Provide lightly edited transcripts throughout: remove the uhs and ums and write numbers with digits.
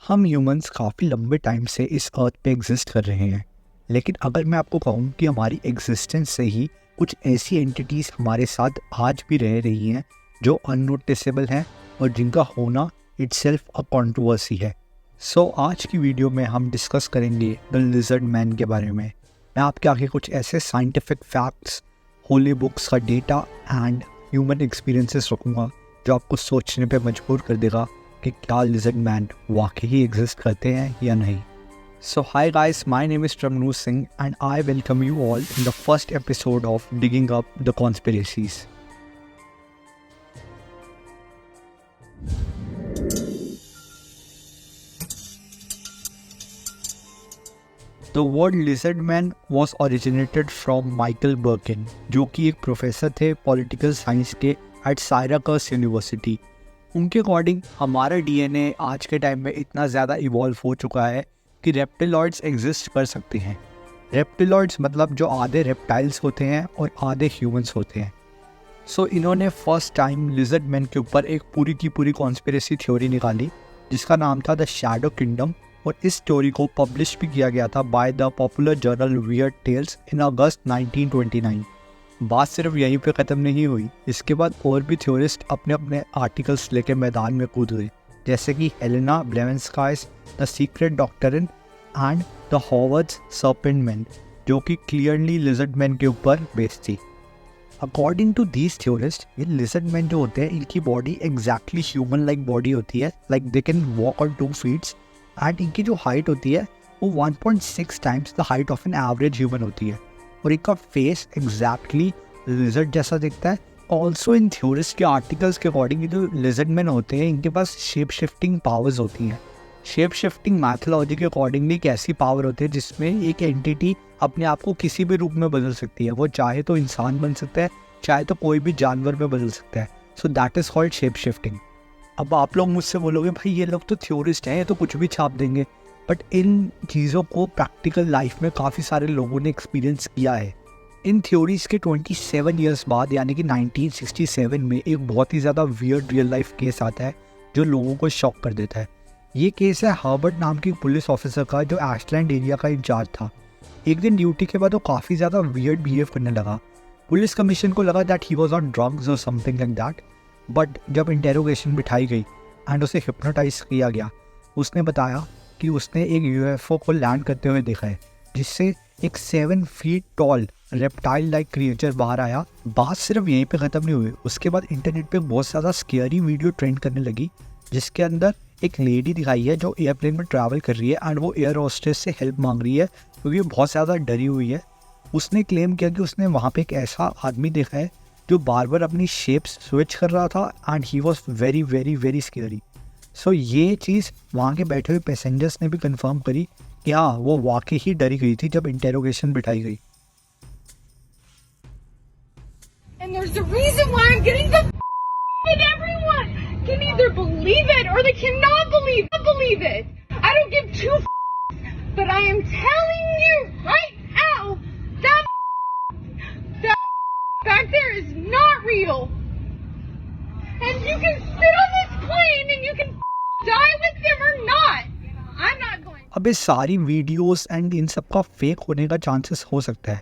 हम ह्यूमंस काफ़ी लंबे टाइम से इस अर्थ पे एग्जिस्ट कर रहे हैं, लेकिन अगर मैं आपको कहूँ कि हमारी एग्जिस्टेंस से ही कुछ ऐसी एंटिटीज़ हमारे साथ आज भी रह रही हैं जो अननोटिसेबल हैं और जिनका होना इटसेल्फ अ कंट्रोवर्सी है। सो आज की वीडियो में हम डिस्कस करेंगे द लिजर्ड मैन के बारे में। मैं आपके आगे कुछ ऐसे साइंटिफिक फैक्ट्स, होली बुक्स का डेटा एंड ह्यूमन एक्सपीरियंसेस रखूँगा जो आपको सोचने पे मजबूर कर देगा कि क्या लिजर्ड मैन वाकई एग्जिस्ट करते हैं या नहीं। So hi guys, my name is Tramnu Singh and I welcome you all in the first episode of Digging Up the Conspiracies. The word lizard man was originated from Michael Birkin, जो कि एक professor थे political science के eight साइराकस university. उनके according हमारा DNA आज के time में इतना ज़्यादा इवॉल्व हो चुका है कि रेप्टिलॉइड्स एग्जिस्ट कर सकते हैं। रेप्टिलॉइड्स मतलब जो आधे रेप्टाइल्स होते हैं और आधे ह्यूमंस होते हैं। सो इन्होंने फर्स्ट टाइम लिजर्ड मैन के ऊपर एक पूरी की पूरी कॉन्स्पिरेसी थ्योरी निकाली जिसका नाम था द शैडो किंगडम, और इस स्टोरी को पब्लिश भी किया गया था by the popular journal Weird Tales in August 1929। बात सिर्फ यहीं पे ख़त्म नहीं हुई, इसके बाद और भी थ्योरिस्ट अपने अपने आर्टिकल्स लेके मैदान में कूद गए, जैसे कि Helena Blavatsky's, the Secret Doctrine and the Howard's serpent man, जो कि क्लियरली लिजर्ड मैन के ऊपर बेस्ड थी। अकॉर्डिंग टू दीज थ्योरिस्ट, ये लिजर्ड मैन जो होते हैं इनकी body exactly human like body होती है, like they can walk on 2 feets, and इनकी जो हाइट होती है वो 1.6 times the height of an average human होती है, और इनका फेस एग्जैक्टली लिजर्ड जैसा दिखता है। ऑल्सो इन थ्योरिस्ट के आर्टिकल्स के अकॉर्डिंग जो लिजर्ड मैन होते हैं इनके पास शेप शिफ्टिंग पावर्स होती हैं। शेप शिफ्टिंग मैथोलॉजी के अकॉर्डिंगली एक ऐसी पावर होती है जिसमें एक एंटिटी अपने आप को किसी भी रूप में बदल सकती है। वो चाहे तो इंसान बन सकता है, चाहे तो कोई भी जानवर में बदल सकता है। So that is called shape shifting. अब आप लोग मुझसे बोलोगे भाई ये लोग तो थ्योरिस्ट हैं, ये तो कुछ भी छाप देंगे, बट इन चीज़ों को प्रैक्टिकल लाइफ में काफ़ी सारे लोगों ने एक्सपीरियंस किया है। इन थ्योरीज के 27 ईयर्स बाद यानी कि 1967 में एक बहुत ही ज़्यादा वियर्ड रियल लाइफ केस आता है जो लोगों को शॉक कर देता है। ये केस है हर्बर्ट नाम की पुलिस ऑफिसर का जो एशलैंड एरिया का इंचार्ज था। एक दिन ड्यूटी के बाद वो काफ़ी ज़्यादा वियर्ड बिहेव करने लगा। पुलिस कमीशन को लगा that he was on drugs और समथिंग लाइक दैट, बट जब इंटेरोगेशन बिठाई गई एंड उसे हिप्नोटाइज किया गया, उसने बताया कि उसने एक यूएफओ को लैंड करते हुए देखा है जिससे एक 7 feet tall reptile like creature बाहर आया। बात सिर्फ यहीं पे ख़त्म नहीं हुई, उसके बाद इंटरनेट पे बहुत ज़्यादा स्केरी वीडियो ट्रेंड करने लगी जिसके अंदर एक लेडी दिखाई है जो एयरप्लेन में ट्रैवल कर रही है एंड वो एयर होस्टेस से हेल्प मांग रही है क्योंकि वो बहुत ज़्यादा डरी हुई है। उसने क्लेम किया कि उसने वहाँ पे एक ऐसा आदमी देखा है जो बार बार अपनी शेप्स स्विच कर रहा था and he was very very very scary. So ये चीज़ वहाँ के बैठे हुए पैसेंजर्स ने भी कंफर्म करी कि हाँ वो वाकई ही डरी गई थी जब इंटेरोगेशन बिठाई गई। And there's a reason why I'm getting the that everyone can either believe it or they cannot believe it. I don't give two but I am telling you right now that back there is not real. And you can sit on this plane and you can die with them or not. I'm not going. अब ये सारी videos and in सब का fake होने का chances हो सकता है,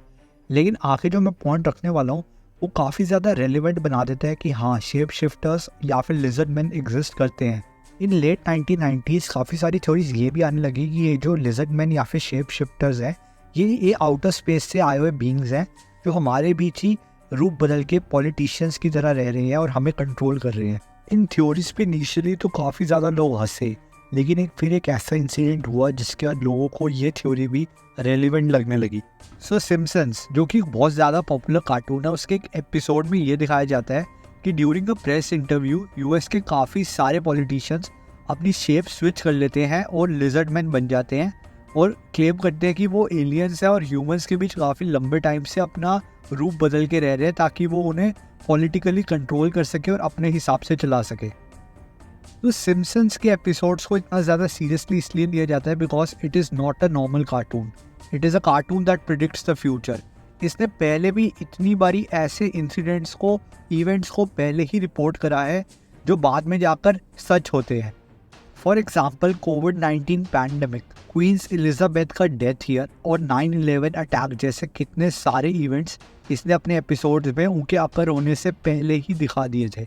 लेकिन आखिर जो मैं पॉइंट रखने वाला हूँ वो काफ़ी ज़्यादा रेलिवेंट बना देता है कि हाँ शेप शिफ्टर्स या फिर लिजर्ड मैन एग्जिस्ट करते हैं। इन लेट 1990s काफ़ी सारी थ्योरीज ये भी आने लगी कि ये जो लिजर्ड मैन या फिर शेप शिफ्टर्स हैं ये आउटर स्पेस से आए हुए बींग्स हैं जो हमारे बीच ही रूप बदल के पॉलिटिशियंस की तरह रह रहे हैं और हमें कंट्रोल कर रहे हैं। इन थ्योरीज पे इनिशियली तो काफ़ी ज़्यादा लोग हंसे, लेकिन फिर एक ऐसा इंसिडेंट हुआ जिसके बाद लोगों को ये थ्योरी भी रेलिवेंट लगने लगी। सो सिम्पसन्स जो कि बहुत ज़्यादा पॉपुलर कार्टून है, उसके एक एपिसोड में ये दिखाया जाता है कि during a press interview US के काफ़ी सारे पॉलिटिशियंस अपनी शेप स्विच कर लेते हैं और लिजर्ड मैन बन जाते हैं और क्लेम करते हैं कि वो एलियंस है और ह्यूमंस के बीच काफ़ी लंबे टाइम से अपना रूप बदल के रह रहे हैं ताकि वो उन्हें पॉलिटिकली कंट्रोल कर सके और अपने हिसाब से चला सके। तो सिम्पसन्स के एपिसोड्स को इतना ज़्यादा सीरियसली इसलिए लिया जाता है because it is not a normal cartoon, it is a cartoon that predicts the future. इसने पहले भी इतनी बारी ऐसे इंसिडेंट्स को, इवेंट्स को पहले ही रिपोर्ट करा है जो बाद में जाकर सच होते हैं। फॉर एग्जाम्पल कोविड-19 पैंडमिक, क्वींस एलिजाबेथ का डेथ ईयर और 9/11 अटैक जैसे कितने सारे इवेंट्स इसने अपने एपिसोड्स में उनके अकर होने से पहले ही दिखा दिए थे।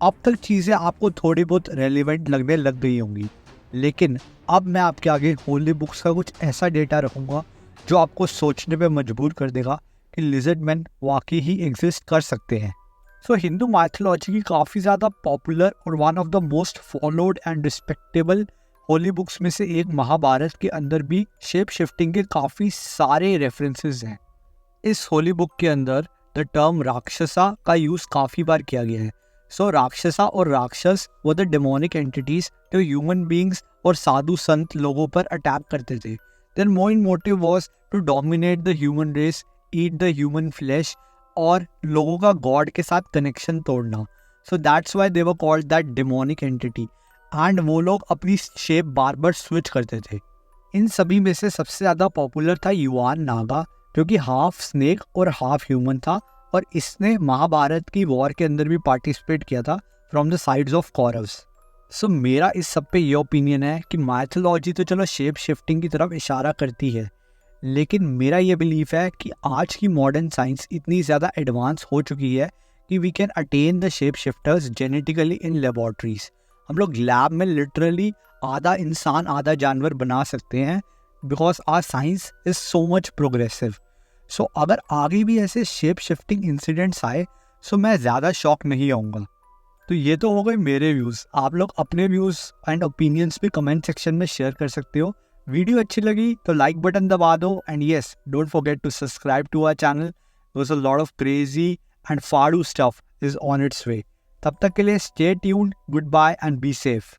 अब तक चीज़ें आपको थोड़ी बहुत रेलिवेंट लगने लग गई होंगी, लेकिन अब मैं आपके आगे होली बुक्स का कुछ ऐसा डेटा रखूँगा जो आपको सोचने पे मजबूर कर देगा कि लिजर्ड मैन वाकई ही एग्जिस्ट कर सकते हैं। सो हिंदू माइथोलॉजी की काफ़ी ज़्यादा पॉपुलर और one of the most followed and respectable holy books में से एक महाभारत के अंदर भी शेप शिफ्टिंग के काफ़ी सारे रेफरेंसेस हैं। इस होली बुक के अंदर द टर्म राक्षसा का यूज़ काफ़ी बार किया गया है। सो राक्षसा और राक्षस वो द डेमोनिक एंटिटीज जो ह्यूमन बींग्स और साधु संत लोगों पर अटैक करते थे। Their main motive was to dominate the human race, eat the human flesh और लोगों का गॉड के साथ कनेक्शन तोड़ना। So that's why they were called that demonic entity and वो लोग अपनी शेप बार बार स्विच करते थे। इन सभी में से सबसे ज़्यादा पॉपुलर था युआन नागा, जो कि हाफ स्नेक और हाफ ह्यूमन था और इसने महाभारत की वॉर के अंदर भी पार्टिसिपेट किया था from the sides of Kauravas. सो मेरा इस सब पे ये ओपिनियन है कि माइथोलॉजी तो चलो शेप शिफ्टिंग की तरफ इशारा करती है, लेकिन मेरा ये बिलीफ है कि आज की मॉडर्न साइंस इतनी ज़्यादा एडवांस हो चुकी है कि we can attain the shape shifters genetically in laboratories. हम लोग लैब में लिटरली आधा इंसान आधा जानवर बना सकते हैं because our science is so much progressive. So अगर आगे भी ऐसे शेप शिफ्टिंग इंसिडेंट्स आए सो मैं ज़्यादा शॉक नहीं आऊँगा। तो ये तो हो गए मेरे व्यूज़। आप लोग अपने व्यूज़ एंड ओपिनियंस भी कमेंट सेक्शन में शेयर कर सकते हो। वीडियो अच्छी लगी तो लाइक बटन दबा दो and yes don't forget to subscribe to our channel. There is a lot of crazy and फाड़ू stuff is on its way. तब तक के लिए stay tuned, goodbye and be safe.